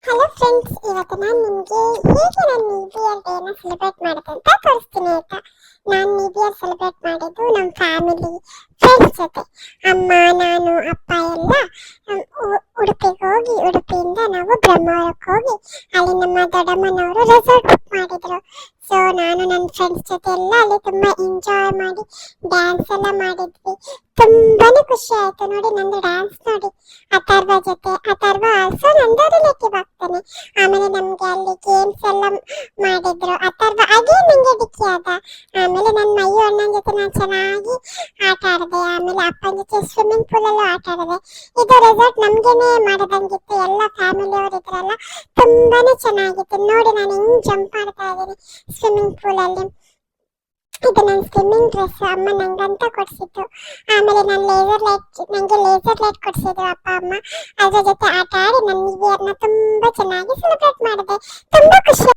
Hello friends, ಇವತ್ತು ನಾನು ನಿಮಗೆ ಹೇಗೆ ನಾನು ನ್ಯೂ ಇಯರ್ ಡೇನ ಸೆಲೆಬ್ರೇಟ್ ಮಾಡಿದೆ ಅಂತ ತೋರಿಸ್ತೀನಿ ಆಯ್ತಾ. ನಾನು ನ್ಯೂ ಇಯರ್ ಸೆಲೆಬ್ರೇಟ್ ಮಾಡಿದ್ದು ನಮ್ಮ ಫ್ಯಾಮಿಲಿ ಫ್ರೆಂಡ್ಸ್ ಜೊತೆ. ಅಮ್ಮ, ನಾನು, ಅಪ್ಪ ಎಲ್ಲ ಉಡುಪಿಗೆ ಹೋಗಿ, ಉಡುಪಿಯಿಂದ ನಾವು ಬ್ರಹ್ಮಾವರಕ್ಕೆ ಹೋಗಿ ಅಲ್ಲಿ ನಮ್ಮ ದೊಡ್ಡಮ್ಮನವರು ರೆಸಾರ್ಟ್ ಬುಕ್ ಮಾಡಿದ್ರು. ಸೊ ನಾನು ನನ್ನ ಫ್ರೆಂಡ್ಸ್ ಜೊತೆ ಎಲ್ಲ ಅಲ್ಲಿ ತುಂಬ ಎಂಜಾಯ್ ಮಾಡಿ ಡ್ಯಾನ್ಸ್ ಎಲ್ಲ ಮಾಡಿದ್ವಿ. ತುಂಬಾನೇ ಖುಷಿ ಆಯ್ತು ನೋಡಿ ನಂದು ಡ್ಯಾನ್ಸ್ ನೋಡಿ. ಅಥರ್ವ ಜೊತೆ, ಅಥರ್ವ ಆಲ್ಸೋ ನಂದು ರಿಲೇಟಿವ್ ಆಗ್ತಾನೆ. ಆಮೇಲೆ ನಮ್ಗೆ ಅಲ್ಲಿ ಗೇಮ್ಸ್ ಎಲ್ಲ ಮಾಡಿದ್ರು. ಅಥರ್ವ ಹಾಗೆ ನಂಗೆ ಡಿಕ್ಕಿ ಆದ. ಆಮೇಲೆ ನನ್ನ ಮೈಯು ಅಣ್ಣನ ಜೊತೆ ನಾನು ಚೆನ್ನಾಗಿ ಆಟ ಆಡಿದೆ. ಆಮೇಲೆ ಅಪ್ಪನ ಜೊತೆ ಸ್ವಿಮ್ಮಿಂಗ್ ಪೂಲಲ್ಲೂ ಆಟ ಆಡಿದೆ. ಇದು ರೆಸಾರ್ಟ್ ನಮ್ಗೇನೆ ಮಾಡಿದಂಗಿತ್ತು. ಎಲ್ಲ ಫ್ಯಾಮಿಲಿ ಅವರು ಇದ್ರಲ್ಲ, ತುಂಬಾನೇ ಚೆನ್ನಾಗಿತ್ತು ನೋಡಿ. ನಾನು ಹಿಂಗ್ ಜಂಪ್ ಮಾಡ್ತಾ ಇದ್ದೀನಿ ಸ್ವಿಮ್ಮಿಂಗ್ ಪೂಲಲ್ಲಿ. ಇದು ನನ್ನ ಸ್ವಿಮ್ಮಿಂಗ್ ಡ್ರೆಸ್ ಅಮ್ಮ ನಂಗಂತ ಕೊಡಿಸಿದ್ದು. ಆಮೇಲೆ ನನಗೆ ಲೇಸರ್ ಲೈಟ್ ಕೊಡಿಸಿದ್ರು ಅಪ್ಪ ಅಮ್ಮ. ಅದ್ರ ಜೊತೆ ಆಟ ಆಡಿ ನನ್ನ ನ್ಯೂ ಇಯರ್ನ ತುಂಬ ಚೆನ್ನಾಗಿ ಸೆಲೆಬ್ರೇಟ್ ಮಾಡಿದೆ. ತುಂಬ ಖುಷಿ